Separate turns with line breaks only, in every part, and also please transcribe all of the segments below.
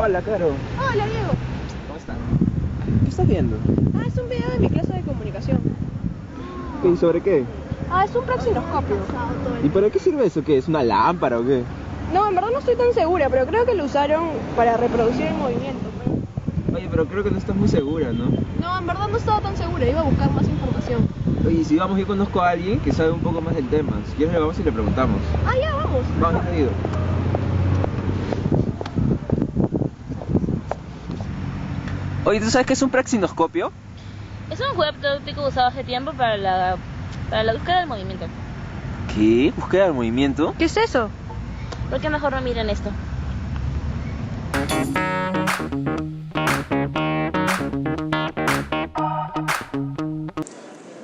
Hola, Caro.
Hola, Diego.
¿Cómo estás? ¿Qué estás viendo?
Es un video de mi clase de comunicación.
¿Y sobre qué?
Es un praxinoscopio.
¿Y para qué sirve eso? ¿Qué? ¿Es una lámpara o qué?
No, en verdad no estoy tan segura, pero creo que lo usaron para reproducir el movimiento.
Oye, pero creo que no estás muy segura, ¿no?
No, en verdad no estaba tan segura, iba a buscar más información.
Oye, y si vamos, yo conozco a alguien que sabe un poco más del tema. Si quieres, le vamos y le preguntamos.
Ya, vamos.
Vamos, entendido. Oye, ¿tú sabes qué es un praxinoscopio?
Es un juguete óptico usado hace tiempo para la búsqueda del movimiento.
¿Qué? ¿Búsqueda del movimiento?
¿Qué es eso?
¿Por qué mejor no miren esto?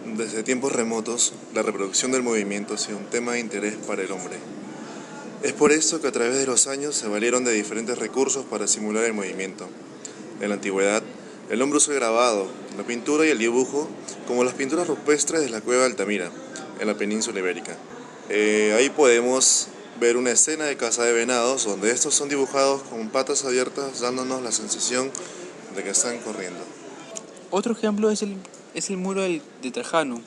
Desde tiempos remotos, la reproducción del movimiento ha sido un tema de interés para el hombre. Es por esto que a través de los años se valieron de diferentes recursos para simular el movimiento. En la antigüedad, el hombre usó el grabado, la pintura y el dibujo, como las pinturas rupestres de la cueva de Altamira, en la península ibérica. Ahí podemos ver una escena de caza de venados, donde estos son dibujados con patas abiertas, dándonos la sensación de que están corriendo.
Otro ejemplo es el muro de Trajano.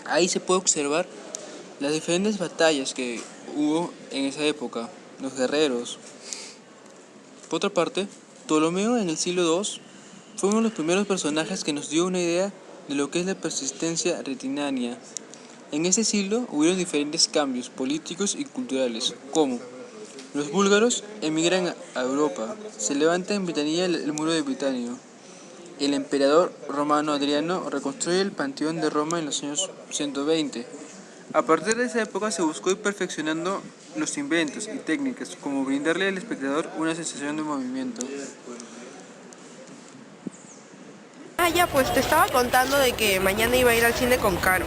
Ahí se puede observar las diferentes batallas que hubo en esa época, los guerreros. Por otra parte, Ptolomeo en el siglo II fue uno de los primeros personajes que nos dio una idea de lo que es la persistencia retiniana. En ese siglo hubieron diferentes cambios políticos y culturales, como los búlgaros emigran a Europa, se levanta en Britania el muro de Britannia. El emperador romano Adriano reconstruye el Panteón de Roma en los años 120. A partir de esa época se buscó ir perfeccionando los inventos y técnicas, como brindarle al espectador una sensación de movimiento.
Pues te estaba contando de que mañana iba a ir al cine con Caro.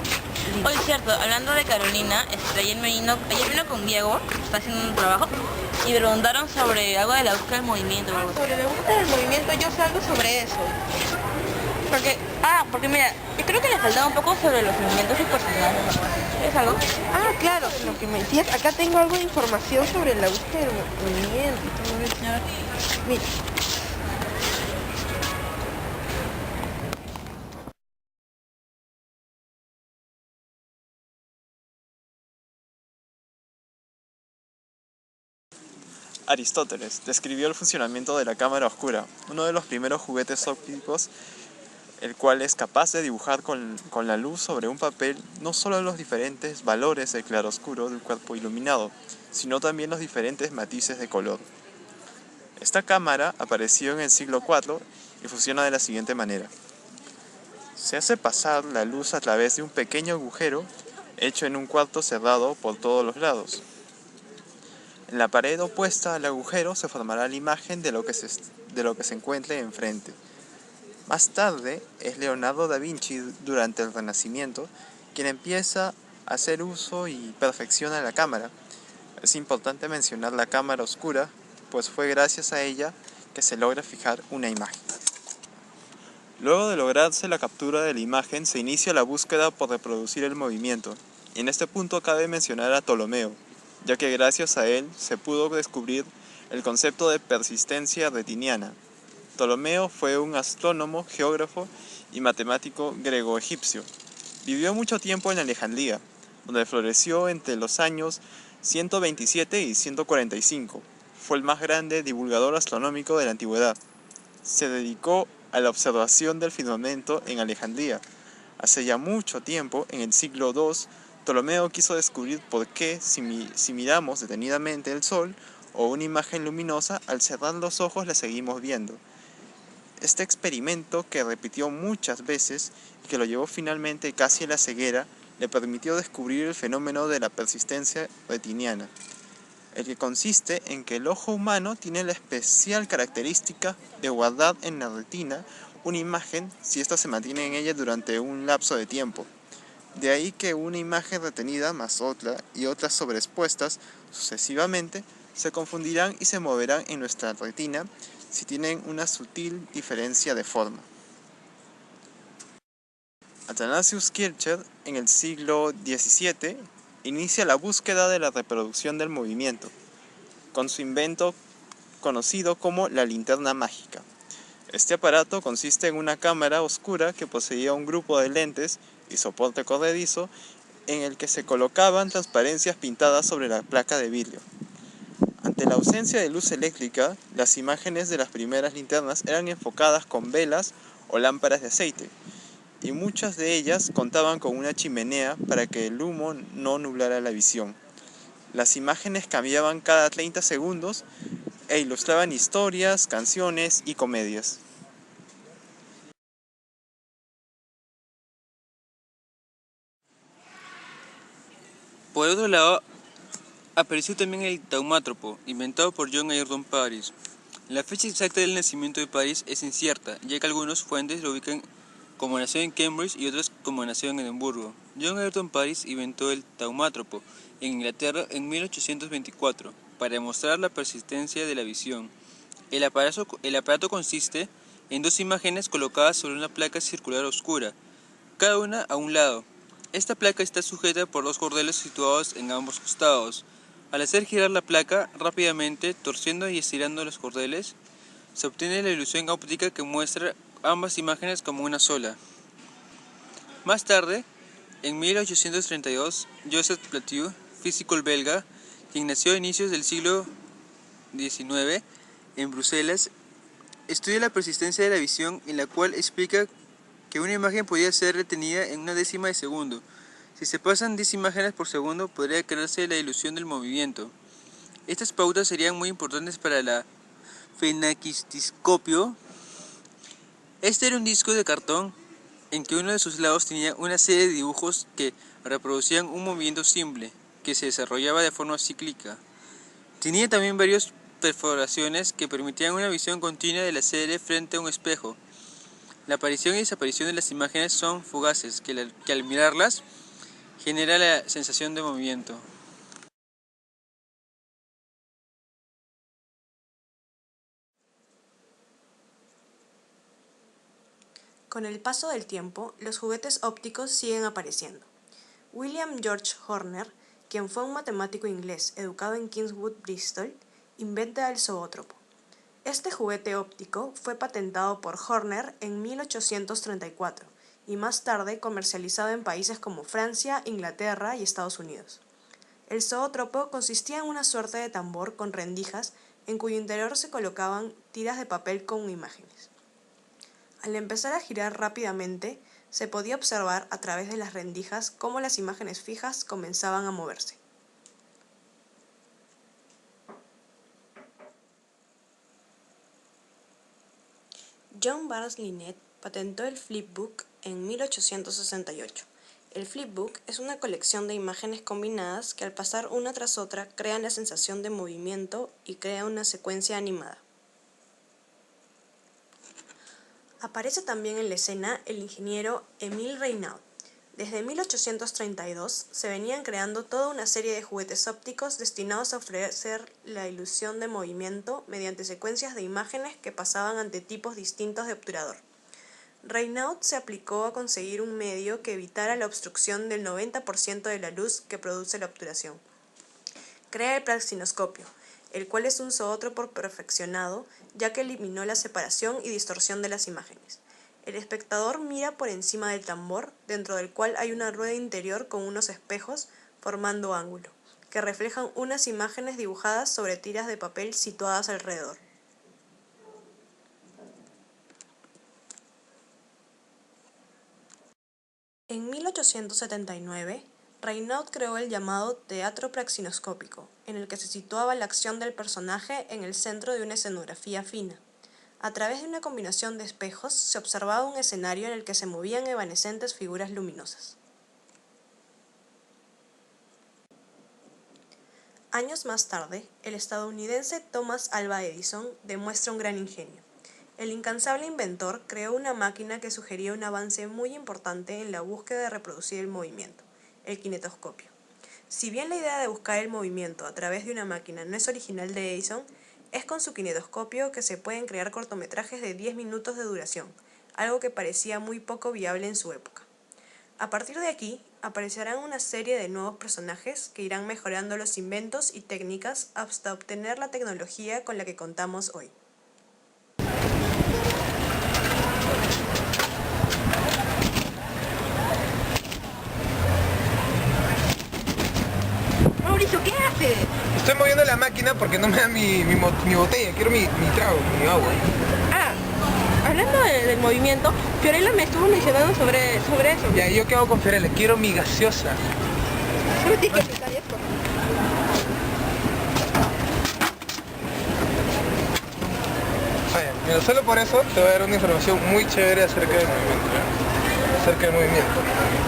Oye, cierto, hablando de Carolina, ayer vino con Diego, está haciendo un trabajo, y me preguntaron sobre algo de la búsqueda del movimiento.
Sobre la búsqueda del movimiento, yo sé algo sobre eso.
Porque mira, yo creo que le faltaba un poco sobre los movimientos impersonales. ¿Es algo?
Claro, lo que me decías, acá tengo algo de información sobre la búsqueda del movimiento. Mira.
Aristóteles describió el funcionamiento de la cámara oscura, uno de los primeros juguetes ópticos, el cual es capaz de dibujar con la luz sobre un papel no solo los diferentes valores del claroscuro del cuerpo iluminado, sino también los diferentes matices de color. Esta cámara apareció en el siglo IV y funciona de la siguiente manera. Se hace pasar la luz a través de un pequeño agujero hecho en un cuarto cerrado por todos los lados. En la pared opuesta al agujero se formará la imagen de lo que se encuentre enfrente. Más tarde es Leonardo da Vinci, durante el Renacimiento, quien empieza a hacer uso y perfecciona la cámara. Es importante mencionar la cámara oscura, pues fue gracias a ella que se logra fijar una imagen. Luego de lograrse la captura de la imagen, se inicia la búsqueda por reproducir el movimiento. Y en este punto cabe mencionar a Ptolomeo, ya que gracias a él se pudo descubrir el concepto de persistencia retiniana. Ptolomeo fue un astrónomo, geógrafo y matemático griego-egipcio. Vivió mucho tiempo en Alejandría, donde floreció entre los años 127 y 145. Fue el más grande divulgador astronómico de la antigüedad. Se dedicó a la observación del firmamento en Alejandría. Hace ya mucho tiempo, en el siglo II, Ptolomeo quiso descubrir por qué, si miramos detenidamente el sol o una imagen luminosa, al cerrar los ojos la seguimos viendo. Este experimento, que repitió muchas veces y que lo llevó finalmente casi a la ceguera, le permitió descubrir el fenómeno de la persistencia retiniana, el que consiste en que el ojo humano tiene la especial característica de guardar en la retina una imagen si ésta se mantiene en ella durante un lapso de tiempo. De ahí que una imagen retenida más otra y otras sobreexpuestas sucesivamente se confundirán y se moverán en nuestra retina si tienen una sutil diferencia de forma. Athanasius Kircher, en el siglo XVII, inicia la búsqueda de la reproducción del movimiento. Con su invento conocido como la linterna mágica. Este aparato consiste en una cámara oscura que poseía un grupo de lentes y soporte corredizo en el que se colocaban transparencias pintadas sobre la placa de vidrio. Ante la ausencia de luz eléctrica, las imágenes de las primeras linternas eran enfocadas con velas o lámparas de aceite, y muchas de ellas contaban con una chimenea para que el humo no nublara la visión. Las imágenes cambiaban cada 30 segundos e ilustraban historias, canciones y comedias.
Por otro lado, apareció también el taumátropo, inventado por John Ayrton Paris. La fecha exacta del nacimiento de Paris es incierta, ya que algunas fuentes lo ubican como nació en Cambridge y otras como nació en Edimburgo. John Ayrton Paris inventó el taumátropo en Inglaterra en 1824 para demostrar la persistencia de la visión. El aparato consiste en dos imágenes colocadas sobre una placa circular oscura, cada una a un lado. Esta placa está sujeta por dos cordeles situados en ambos costados. Al hacer girar la placa rápidamente, torciendo y estirando los cordeles, se obtiene la ilusión óptica que muestra ambas imágenes como una sola. Más tarde, en 1832, Joseph Plateau, físico belga, quien nació a inicios del siglo XIX en Bruselas, estudia la persistencia de la visión, en la cual explica que una imagen podía ser retenida en una décima de segundo. Si se pasan 10 imágenes por segundo, podría crearse la ilusión del movimiento. Estas pautas serían muy importantes para la fenakistiscopio. Este era un disco de cartón en que uno de sus lados tenía una serie de dibujos que reproducían un movimiento simple, que se desarrollaba de forma cíclica. Tenía también varias perforaciones que permitían una visión continua de la serie frente a un espejo. La aparición y desaparición de las imágenes son fugaces, que al mirarlas genera la sensación de movimiento.
Con el paso del tiempo, los juguetes ópticos siguen apareciendo. William George Horner, quien fue un matemático inglés educado en Kingswood, Bristol, inventa el zoótropo. Este juguete óptico fue patentado por Horner en 1834 y más tarde comercializado en países como Francia, Inglaterra y Estados Unidos. El zoótropo consistía en una suerte de tambor con rendijas en cuyo interior se colocaban tiras de papel con imágenes. Al empezar a girar rápidamente, se podía observar a través de las rendijas cómo las imágenes fijas comenzaban a moverse. John Barnes Linnet patentó el flipbook en 1868. El flipbook es una colección de imágenes combinadas que al pasar una tras otra crean la sensación de movimiento y crea una secuencia animada. Aparece también en la escena el ingeniero Émile Reynaud. Desde 1832 se venían creando toda una serie de juguetes ópticos destinados a ofrecer la ilusión de movimiento mediante secuencias de imágenes que pasaban ante tipos distintos de obturador. Reynaud se aplicó a conseguir un medio que evitara la obstrucción del 90% de la luz que produce la obturación. Crea el praxinoscopio, el cual es un zoótropo perfeccionado, ya que eliminó la separación y distorsión de las imágenes. El espectador mira por encima del tambor, dentro del cual hay una rueda interior con unos espejos formando ángulo, que reflejan unas imágenes dibujadas sobre tiras de papel situadas alrededor. En 1879, Reynaud creó el llamado teatro praxinoscópico, en el que se situaba la acción del personaje en el centro de una escenografía fina. A través de una combinación de espejos se observaba un escenario en el que se movían evanescentes figuras luminosas. Años más tarde, el estadounidense Thomas Alva Edison demuestra un gran ingenio. El incansable inventor creó una máquina que sugería un avance muy importante en la búsqueda de reproducir el movimiento, el kinetoscopio. Si bien la idea de buscar el movimiento a través de una máquina no es original de Edison, es con su kinetoscopio que se pueden crear cortometrajes de 10 minutos de duración, algo que parecía muy poco viable en su época. A partir de aquí, aparecerán una serie de nuevos personajes que irán mejorando los inventos y técnicas hasta obtener la tecnología con la que contamos hoy.
Mauricio, ¿qué haces?
Estoy moviendo la máquina porque no me da mi botella, quiero mi trago, mi agua.
Hablando del movimiento, Fiorella me estuvo mencionando sobre eso.
Ya, ¿yo qué hago con Fiorella? Quiero mi gaseosa.
Solo tienes que explicar esto.
Vaya, mira, solo por eso te voy a dar una información muy chévere acerca del movimiento, ¿eh? Acerca del movimiento.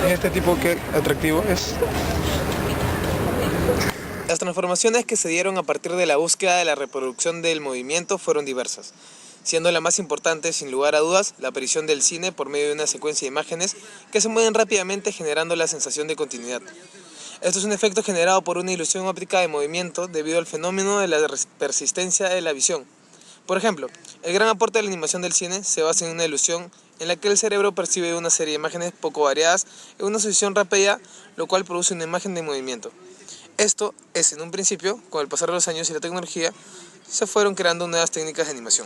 En este tipo, qué atractivo es.
Las transformaciones que se dieron a partir de la búsqueda de la reproducción del movimiento fueron diversas, siendo la más importante, sin lugar a dudas, la aparición del cine por medio de una secuencia de imágenes que se mueven rápidamente generando la sensación de continuidad. Esto es un efecto generado por una ilusión óptica de movimiento debido al fenómeno de la persistencia de la visión. Por ejemplo, el gran aporte de la animación del cine se basa en una ilusión en la que el cerebro percibe una serie de imágenes poco variadas en una sucesión rápida, lo cual produce una imagen de movimiento. Esto es, en un principio, con el pasar de los años y la tecnología, se fueron creando nuevas técnicas de animación.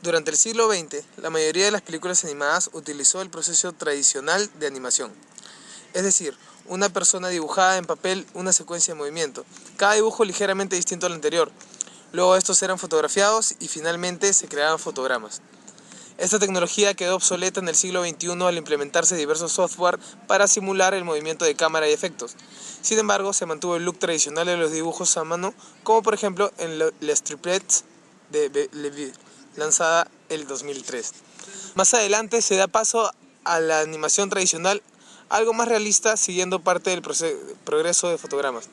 Durante el siglo XX, la mayoría de las películas animadas utilizó el proceso tradicional de animación. Es decir, una persona dibujaba en papel una secuencia de movimiento, cada dibujo ligeramente distinto al anterior. Luego estos eran fotografiados y finalmente se creaban fotogramas. Esta tecnología quedó obsoleta en el siglo XXI al implementarse diversos software para simular el movimiento de cámara y efectos. Sin embargo, se mantuvo el look tradicional de los dibujos a mano, como por ejemplo en Les Triplets de Levy, lanzada el 2003. Más adelante se da paso a la animación tradicional, algo más realista, siguiendo parte del progreso de fotogramas.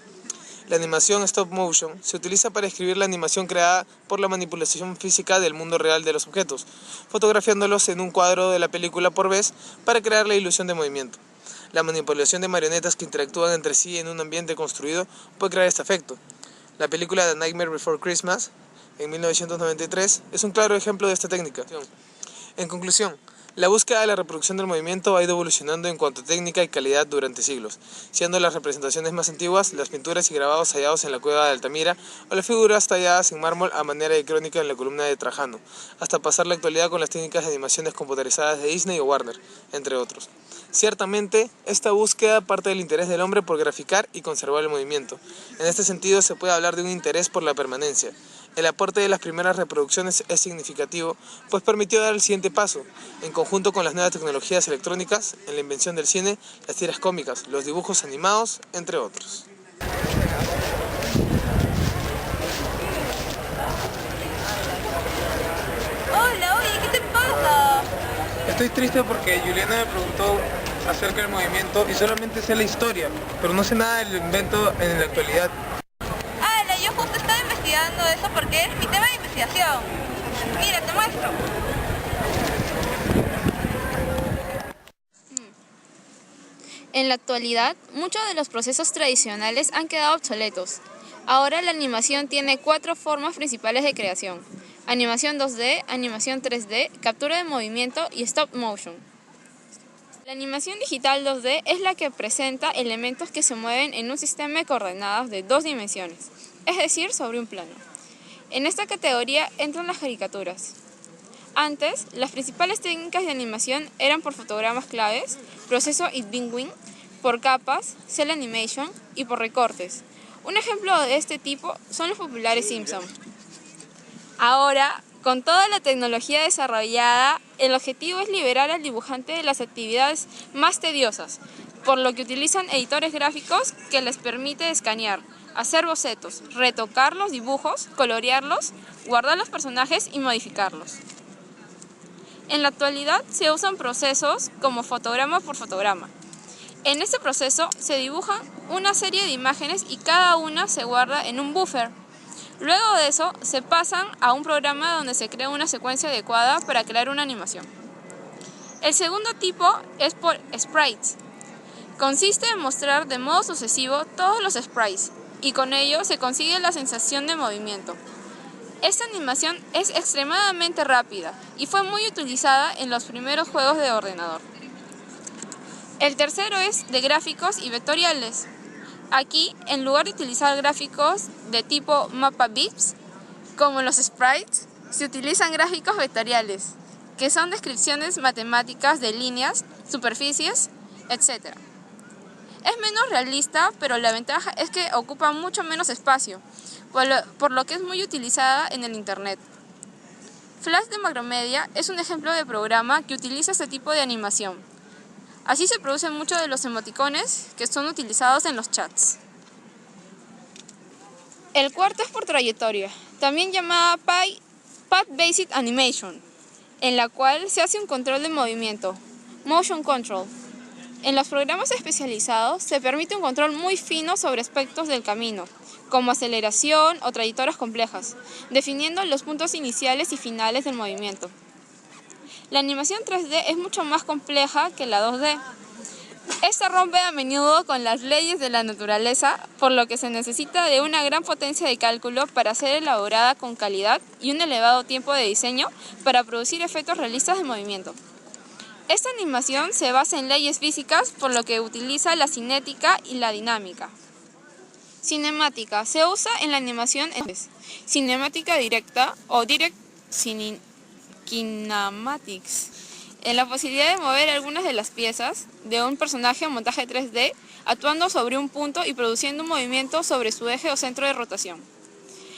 La animación stop motion se utiliza para describir la animación creada por la manipulación física del mundo real de los objetos, fotografiándolos en un cuadro de la película por vez para crear la ilusión de movimiento. La manipulación de marionetas que interactúan entre sí en un ambiente construido puede crear este efecto. La película The Nightmare Before Christmas, en 1993, es un claro ejemplo de esta técnica. En conclusión, la búsqueda de la reproducción del movimiento ha ido evolucionando en cuanto a técnica y calidad durante siglos, siendo las representaciones más antiguas las pinturas y grabados hallados en la cueva de Altamira o las figuras talladas en mármol a manera de crónica en la columna de Trajano, hasta pasar la actualidad con las técnicas de animaciones computarizadas de Disney o Warner, entre otros. Ciertamente, esta búsqueda parte del interés del hombre por graficar y conservar el movimiento. En este sentido, se puede hablar de un interés por la permanencia. El aporte de las primeras reproducciones es significativo, pues permitió dar el siguiente paso, en conjunto con las nuevas tecnologías electrónicas, en la invención del cine, las tiras cómicas, los dibujos animados, entre otros.
Hola, oye, ¿qué te pasa?
Estoy triste porque Juliana me preguntó acerca del movimiento y solamente sé la historia, pero no sé nada del invento en la actualidad.
Yo justo estaba investigando eso porque es mi tema de investigación. Mira, te muestro.
En la actualidad, muchos de los procesos tradicionales han quedado obsoletos. Ahora la animación tiene 4 formas principales de creación: animación 2D, animación 3D, captura de movimiento y stop motion. La animación digital 2D es la que presenta elementos que se mueven en un sistema de coordenadas de 2 dimensiones, es decir, sobre un plano. En esta categoría entran las caricaturas. Antes, las principales técnicas de animación eran por fotogramas claves, proceso Irving, por capas, cel animation y por recortes. Un ejemplo de este tipo son los populares Simpson. Ahora, con toda la tecnología desarrollada, el objetivo es liberar al dibujante de las actividades más tediosas, por lo que utilizan editores gráficos que les permite escanear, hacer bocetos, retocar los dibujos, colorearlos, guardar los personajes y modificarlos. En la actualidad se usan procesos como fotograma por fotograma. En este proceso se dibujan una serie de imágenes y cada una se guarda en un buffer. Luego de eso se pasan a un programa donde se crea una secuencia adecuada para crear una animación. El segundo tipo es por sprites. Consiste en mostrar de modo sucesivo todos los sprites y con ello se consigue la sensación de movimiento. Esta animación es extremadamente rápida y fue muy utilizada en los primeros juegos de ordenador. El tercero es de gráficos y vectoriales. Aquí, en lugar de utilizar gráficos de tipo mapa bits, como los sprites, se utilizan gráficos vectoriales, que son descripciones matemáticas de líneas, superficies, etc. Es menos realista, pero la ventaja es que ocupa mucho menos espacio, por lo que es muy utilizada en el Internet. Flash de Macromedia es un ejemplo de programa que utiliza este tipo de animación. Así se producen muchos de los emoticones que son utilizados en los chats. El cuarto es por trayectoria, también llamada Path Based Animation, en la cual se hace un control de movimiento, Motion Control. En los programas especializados se permite un control muy fino sobre aspectos del camino, como aceleración o trayectorias complejas, definiendo los puntos iniciales y finales del movimiento. La animación 3D es mucho más compleja que la 2D. Esta rompe a menudo con las leyes de la naturaleza, por lo que se necesita de una gran potencia de cálculo para ser elaborada con calidad y un elevado tiempo de diseño para producir efectos realistas de movimiento. Esta animación se basa en leyes físicas, por lo que utiliza la cinética y la dinámica. Cinemática. Se usa en la animación cinemática directa o direct kinematics, en la posibilidad de mover algunas de las piezas de un personaje en montaje 3D, actuando sobre un punto y produciendo un movimiento sobre su eje o centro de rotación.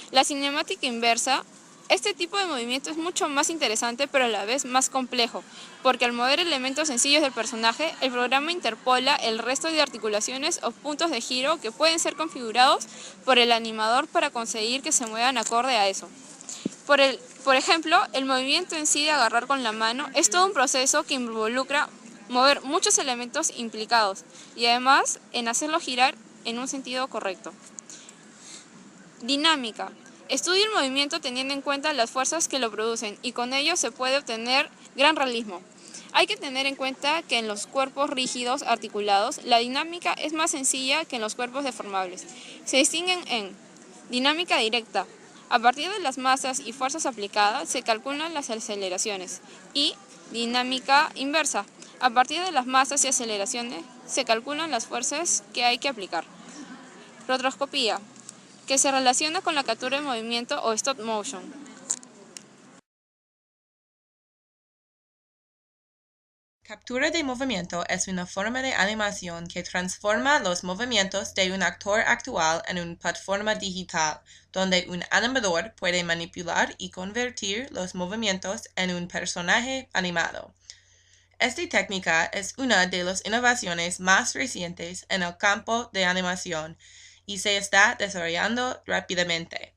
La cinemática inversa. Este tipo de movimiento es mucho más interesante, pero a la vez más complejo, porque al mover elementos sencillos del personaje, el programa interpola el resto de articulaciones o puntos de giro que pueden ser configurados por el animador para conseguir que se muevan acorde a eso. Por ejemplo, el movimiento en sí de agarrar con la mano es todo un proceso que involucra mover muchos elementos implicados y además en hacerlo girar en un sentido correcto. Dinámica. Estudia el movimiento teniendo en cuenta las fuerzas que lo producen y con ello se puede obtener gran realismo. Hay que tener en cuenta que en los cuerpos rígidos articulados la dinámica es más sencilla que en los cuerpos deformables. Se distinguen en dinámica directa. A partir de las masas y fuerzas aplicadas se calculan las aceleraciones, y dinámica inversa. A partir de las masas y aceleraciones se calculan las fuerzas que hay que aplicar. Rotoscopía, que se relaciona con la captura de movimiento o stop motion.
Captura de movimiento es una forma de animación que transforma los movimientos de un actor actual en una plataforma digital, donde un animador puede manipular y convertir los movimientos en un personaje animado. Esta técnica es una de las innovaciones más recientes en el campo de animación y se está desarrollando rápidamente.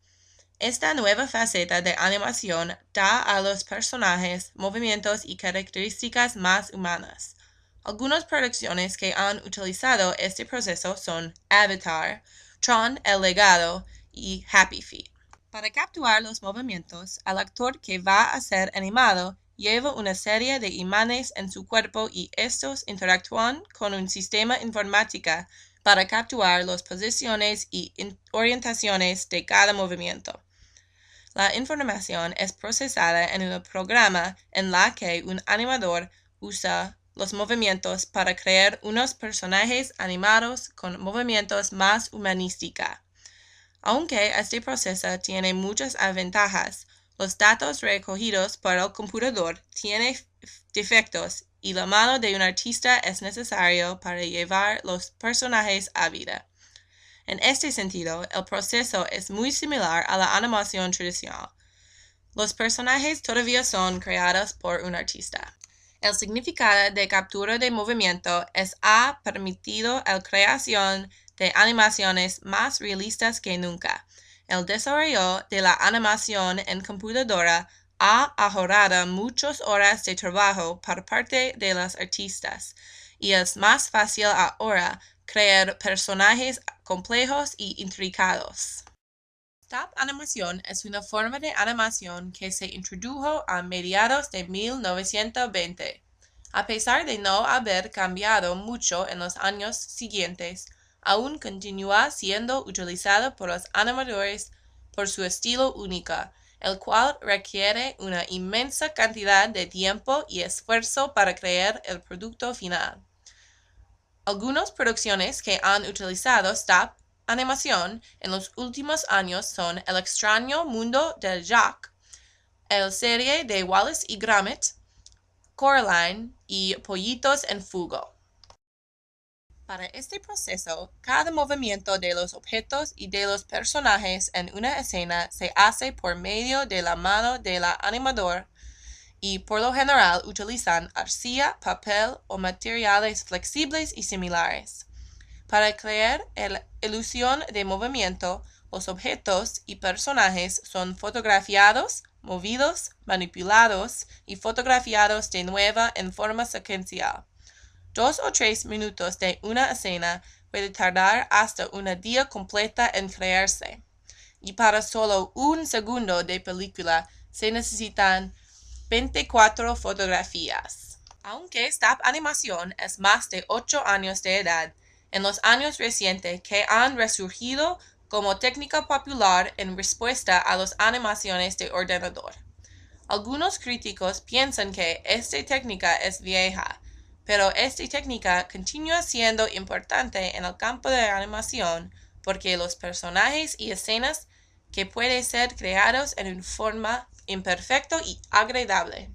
Esta nueva faceta de animación da a los personajes movimientos y características más humanas. Algunas producciones que han utilizado este proceso son Avatar, Tron: El Legado y Happy Feet. Para capturar los movimientos, el actor que va a ser animado lleva una serie de imanes en su cuerpo y estos interactúan con un sistema informático para capturar las posiciones y orientaciones de cada movimiento. La información es procesada en un programa en la que un animador usa los movimientos para crear unos personajes animados con movimientos más humanísticos. Aunque este proceso tiene muchas ventajas, los datos recogidos por el computador tienen defectos y la mano de un artista es necesario para llevar los personajes a vida. En este sentido, el proceso es muy similar a la animación tradicional. Los personajes todavía son creados por un artista. El significado de captura de movimiento ha permitido la creación de animaciones más realistas que nunca. El desarrollo de la animación en computadora ha ahorrado muchas horas de trabajo por parte de los artistas y es más fácil ahora crear personajes complejos y intricados. Stop animación es una forma de animación que se introdujo a mediados de 1920. A pesar de no haber cambiado mucho en los años siguientes, aún continúa siendo utilizado por los animadores por su estilo único, el cual requiere una inmensa cantidad de tiempo y esfuerzo para crear el producto final. Algunas producciones que han utilizado stop animación en los últimos años son El extraño mundo de Jack, la serie de Wallace y Gromit, Coraline y Pollitos en Fuga. Para este proceso, cada movimiento de los objetos y de los personajes en una escena se hace por medio de la mano del animador y por lo general utilizan arcilla, papel o materiales flexibles y similares. Para crear la ilusión de movimiento, los objetos y personajes son fotografiados, movidos, manipulados y fotografiados de nuevo en forma secuencial. 2 o 3 minutos de una escena puede tardar hasta un día completa en crearse. Y para solo 1 segundo de película se necesitan 24 fotografías. Aunque stop animación es más de 8 años de edad, en los años recientes que han resurgido como técnica popular en respuesta a las animaciones de ordenador. Algunos críticos piensan que esta técnica es vieja, pero esta técnica continúa siendo importante en el campo de la animación porque los personajes y escenas que pueden ser creados en una forma imperfecta y agradable.